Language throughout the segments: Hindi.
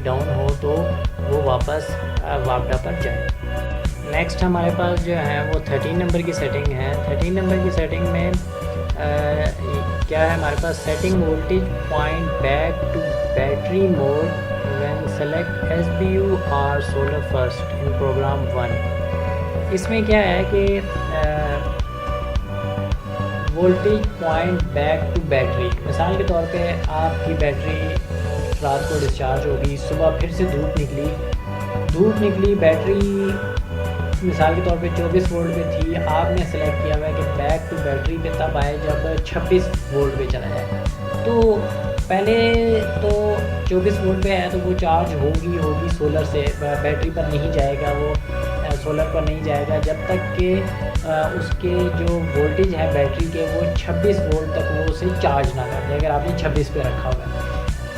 बैटरी डाउन हो तो वो वापस वापडा पर जाए। नेक्स्ट हमारे पास जो है वो 13 नंबर की सेटिंग है। 13 नंबर की सेटिंग में क्या है हमारे पास, setting voltage point back to battery mode when select SBU और सोलर फर्स्ट इन प्रोग्राम 1। इसमें क्या है कि voltage point back to battery, मिसाल के तौर पे आपकी बैटरी रात को डिस्चार्ज होगी, सुबह फिर से धूप निकली बैटरी मिसाल के तौर पे 24 वोल्ट पे थी, आपने सेलेक्ट किया हुआ है कि बैक टू बैटरी पे तब आए जब 26 वोल्ट पे चला जाए। तो पहले तो 24 वोल्ट पे है तो वो चार्ज होगी सोलर से, बैटरी पर नहीं जाएगा, वो सोलर पर नहीं जाएगा जब तक कि उसके जो वोल्टेज है बैटरी के वो 26 वोल्ट तक वो उसे चार्ज ना कर दे। अगर आपने 26 पे रखा हुआ है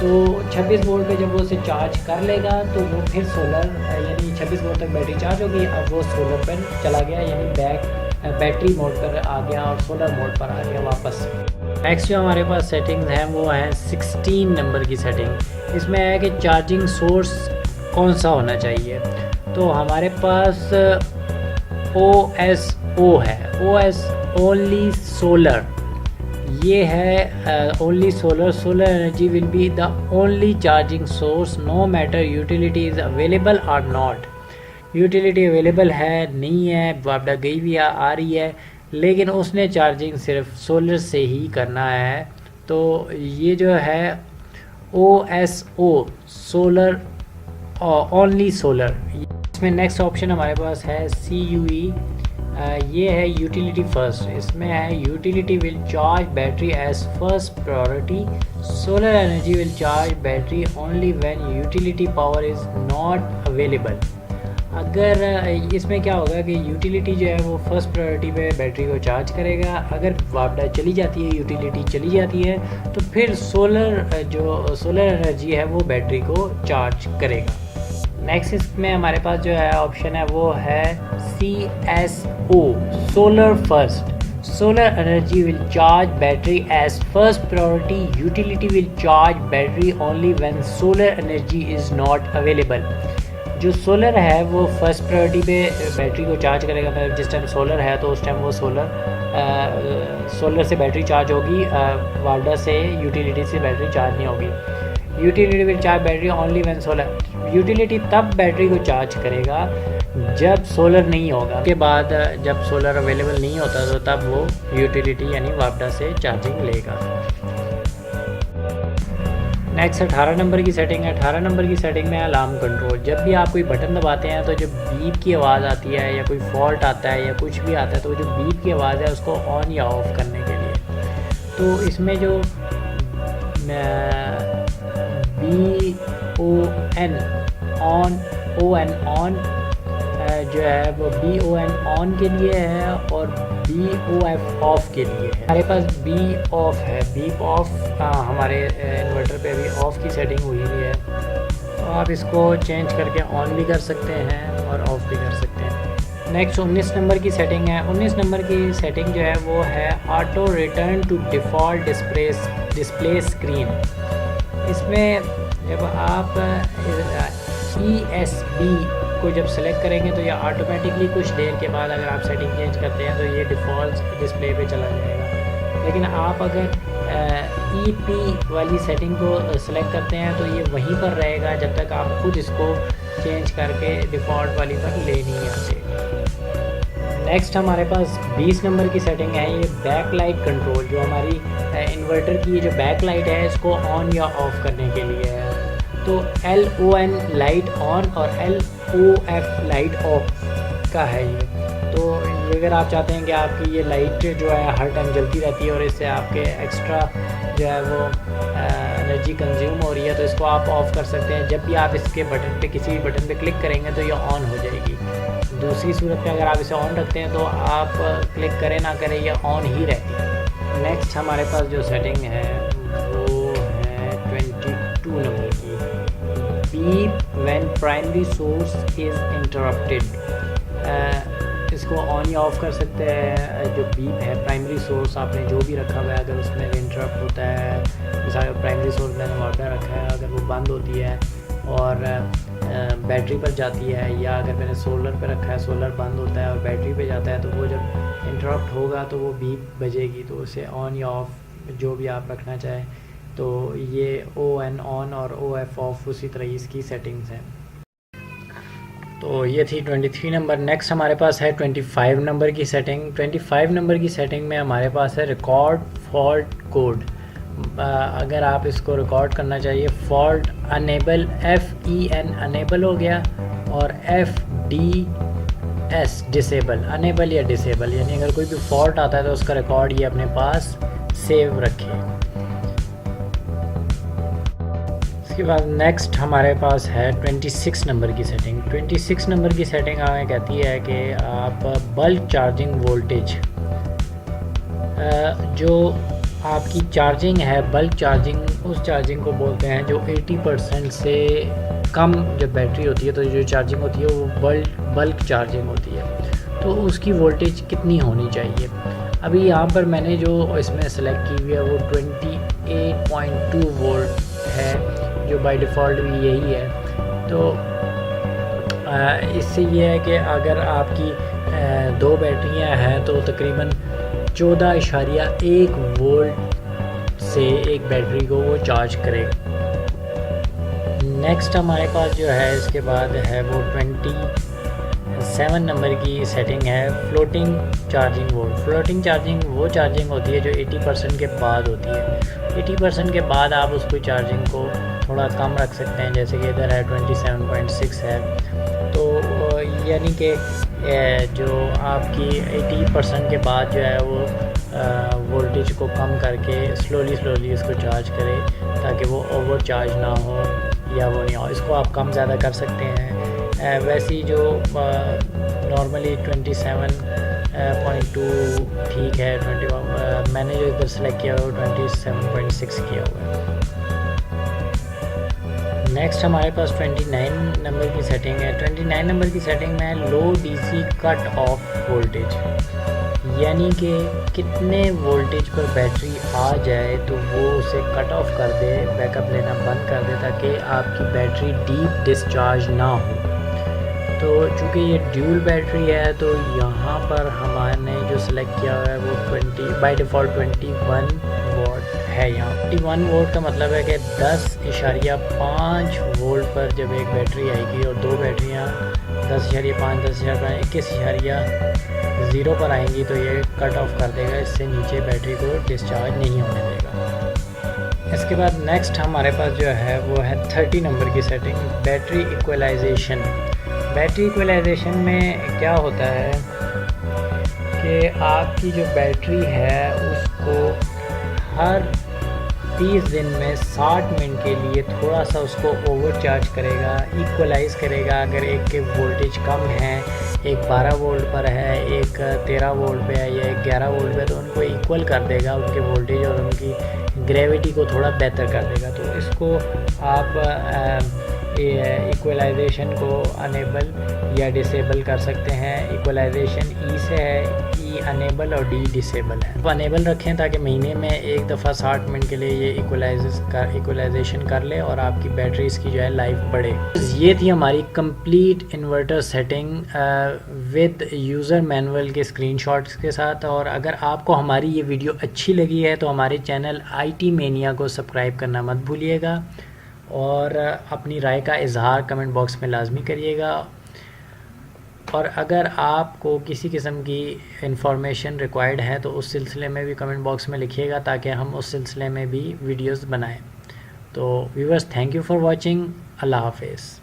तो 26 वोल्ट पे जब वो उसे चार्ज कर लेगा तो वो फिर सोलर यानी 26 वोल्ट तक बैटरी चार्ज होगी, अब वो सोलर पर चला गया यानी बैटरी मोड पर आ गया और सोलर मोड पर आ गया वापस। नेक्स्ट जो हमारे पास सेटिंग्स हैं वो है 16 नंबर की सेटिंग। इसमें है कि चार्जिंग सोर्स कौन सा होना चाहिए। तो हमारे पास OSO है, OS ओनली सोलर, ये है only solar energy will be the only charging source no matter utility is available और नॉट। यूटिलिटी अवेलेबल है नहीं है, वापडा गई भी आ रही है, लेकिन उसने चार्जिंग सिर्फ सोलर से ही करना है। तो ये जो है OSO सोलर ओनली सोलर। इसमें नेक्स्ट ऑप्शन हमारे पास है CUE, ये है यूटिलिटी फर्स्ट। इसमें है utility will charge battery as first priority, solar energy will charge battery only when utility power is not available. अगर इसमें क्या होगा कि यूटिलिटी जो है वो फर्स्ट प्रायोरिटी पे बैटरी को चार्ज करेगा, अगर वापडा चली जाती है, यूटिलिटी चली जाती है तो फिर सोलर एनर्जी है वो बैटरी को चार्ज करेगा। नेक्स्ट इसमें हमारे पास जो है ऑप्शन है वो है CSO solar first, solar energy will charge battery as first priority, utility will charge battery only when solar energy is not available. जो सोलर है वो फर्स्ट प्रायोरिटी पे बैटरी को चार्ज करेगा, मतलब जिस टाइम सोलर है तो उस टाइम वो सोलर से बैटरी चार्ज होगी, वापडा से यूटिलिटी से बैटरी चार्ज नहीं होगी। Utility will charge battery only when solar, utility तब बैटरी को चार्ज करेगा जब सोलर नहीं होगा, उसके बाद जब सोलर अवेलेबल नहीं होता तो तब वो यूटिलिटी यानी वापडा से चार्जिंग लेगा। नेक्स्ट 18 नंबर की सेटिंग है। 18 नंबर की सेटिंग में अलार्म कंट्रोल। जब भी आप कोई बटन दबाते हैं तो जब बीप की आवाज़ आती है या कोई फॉल्ट आता है या कुछ भी आता है तो जो बीप की आवाज़ है उसको ऑन या ऑफ़ करने के लिए, तो इसमें जो BON ऑन जो है वो BON ऑन के लिए है और BOF ऑफ के लिए है। हमारे पास B ऑफ है, बीप ऑफ हमारे इन्वर्टर पे अभी ऑफ की सेटिंग हुई हुई है, तो आप इसको चेंज करके ऑन भी कर सकते हैं और ऑफ भी कर सकते हैं। नेक्स्ट 19 नंबर की सेटिंग है। 19 नंबर की सेटिंग जो है वो है auto return to default display screen. इसमें जब आप ESB को जब सेलेक्ट करेंगे तो ये ऑटोमेटिकली कुछ देर के बाद अगर आप सेटिंग चेंज करते हैं तो ये डिफ़ॉल्ट डिस्प्ले पे चला जाएगा। लेकिन आप अगर EP वाली सेटिंग को सेलेक्ट करते हैं तो ये वहीं पर रहेगा जब तक आप खुद इसको चेंज करके डिफ़ॉल्ट वाली पर ले नहीं आते। नेक्स्ट हमारे पास 20 नंबर की सेटिंग है, ये बैक लाइट कंट्रोल। जो हमारी इन्वर्टर की जो बैक लाइट है इसको ऑन या ऑफ़ करने के लिए है। तो LON लाइट ऑन और LOF लाइट ऑफ का है ये। तो ये अगर आप चाहते हैं कि आपकी ये लाइट जो है हर टाइम जलती रहती है और इससे आपके एक्स्ट्रा जो है वो एनर्जी कंज्यूम हो रही है तो इसको आप ऑफ़ कर सकते हैं। जब भी आप इसके बटन पे किसी भी बटन पे क्लिक करेंगे तो ये ऑन हो जाएगी। दूसरी सूरत में अगर आप इसे ऑन रखते हैं तो आप क्लिक करें ना करें ये ऑन ही रहती है। नेक्स्ट हमारे पास जो सेटिंग है वो है 22 नंबर की, beep when primary source is interrupted. इसको ऑन या ऑफ़ कर सकते हैं। जो बीप है प्राइमरी सोर्स आपने जो भी रखा हुआ है अगर उसमें इंटरप्ट होता है, जैसा प्राइमरी सोर्स मैंने वाटर रखा है, अगर वो बंद होती है और बैटरी पर जाती है, या अगर मैंने सोलर पर रखा है, सोलर बंद होता है और बैटरी पे जाता है, तो वो जब इंटरप्ट होगा तो वो बीप बजेगी, तो उसे ऑन या ऑफ जो भी आप रखना चाहें। तो ये ON ऑन और OF ऑफ उसी तरह इसकी सेटिंग्स हैं। तो ये थी 23 नंबर। नेक्स्ट हमारे पास है 25 नंबर की सेटिंग। 25 नंबर की सेटिंग में हमारे पास है रिकॉर्ड फॉल्ट कोड। अगर आप इसको रिकॉर्ड करना चाहिए, फॉल्ट अनेबल FEN अनेबल हो गया, और FDS डिसेबल, अनेबल या डिसेबल, यानी अगर कोई भी फॉल्ट आता है तो उसका रिकॉर्ड ये अपने पास सेव रखे। इसके बाद नेक्स्ट हमारे पास है 26 नंबर की सेटिंग। 26 नंबर की सेटिंग हमें कहती है कि आप बल्क चार्जिंग वोल्टेज, जो आपकी चार्जिंग है बल्क चार्जिंग, उस चार्जिंग को बोलते हैं जो 80% से कम जब बैटरी होती है तो जो चार्जिंग होती है वो बल्क चार्जिंग होती है। तो उसकी वोल्टेज कितनी होनी चाहिए? अभी यहाँ पर मैंने जो इसमें सेलेक्ट की हुई है वो 28.2 वोल्ट है, जो बाय डिफ़ॉल्ट भी यही है। तो इससे ये है कि अगर आपकी 2 बैटरियाँ हैं तो तकरीबन 14.1 वोल्ट से एक बैटरी को वो चार्ज करेगा। नेक्स्ट हमारे पास जो है इसके बाद है वो 27 नंबर की सेटिंग है floating charging volt. Floating charging वो चार्जिंग होती है जो 80% के बाद होती है। 80% के बाद आप उसको चार्जिंग को थोड़ा कम रख सकते हैं, जैसे कि इधर है 27.6 है। तो यानी कि जो आपकी 80% के बाद जो है वो वोल्टेज को कम करके स्लोली इसको चार्ज करे, ताकि वो ओवर चार्ज ना हो या वो नहीं हो। इसको आप कम ज़्यादा कर सकते हैं। वैसे ही जो नॉर्मली 27.2 ठीक है, 21 मैंने जो इधर सेलेक्ट किया हुआ है वो 27.6 किया हुआ है। नेक्स्ट हमारे पास 29 नंबर की सेटिंग है। 29 नंबर की सेटिंग में लो DC कट ऑफ वोल्टेज, यानी कि कितने वोल्टेज पर बैटरी आ जाए तो वो उसे कट ऑफ कर दे, बैकअप लेना बंद कर दे, ताकि आपकी बैटरी डीप डिस्चार्ज ना हो। तो चूँकि ये ड्यूल बैटरी है तो यहाँ पर हमारे जो सेलेक्ट किया हुआ है वो बाय डिफ़ॉल्ट 21 वोल्ट है। यहाँ 21 वोल्ट का मतलब है कि 10.5 वोल्ट पर जब एक बैटरी आएगी और 2 बैटरियाँ 10.5, 10.5, 21.0 पर आएंगी तो ये कट ऑफ कर देगा, इससे नीचे बैटरी को डिस्चार्ज नहीं होने देगा। इसके बाद नेक्स्ट हमारे पास जो है वो है 30 नंबर की setting, battery equalization. Battery equalization में क्या होता है कि आपकी जो बैटरी है उसको हर 30 दिन में 60 मिनट के लिए थोड़ा सा उसको ओवर चार्ज करेगा, इक्वलाइज़ करेगा। अगर एक के वोल्टेज कम है, एक 12 वोल्ट पर है, एक 13 वोल्ट पे है या एक 11 वोल्ट पे, तो उनको इक्वल कर देगा, उनके वोल्टेज और उनकी ग्रेविटी को थोड़ा बेहतर कर देगा। तो इसको आप इक्वलाइजेशन को अनेबल या डिसेबल कर सकते हैं। इक्वलाइजेशन ई से है, ई अनेबल और डी डिसेबल है। तो अनेबल रखें ताकि महीने में एक दफ़ा 60 मिनट के लिए ये इक्वलाइजेशन कर ले और आपकी बैटरी इसकी जो है लाइफ बढ़े। ये थी हमारी complete inverter setting with user manual के स्क्रीनशॉट्स के साथ। और अगर आपको हमारी ये वीडियो अच्छी लगी है तो हमारे चैनल IT मेनिया को सब्सक्राइब करना मत भूलिएगा और अपनी राय का इजहार कमेंट बॉक्स में लाजमी करिएगा। और अगर आपको किसी किस्म की इंफॉर्मेशन रिक्वायर्ड है तो उस सिलसिले में भी कमेंट बॉक्स में लिखिएगा, ताकि हम उस सिलसिले में भी वीडियोस बनाएं। तो viewers, thank you for watching. अल्लाह हाफिज़।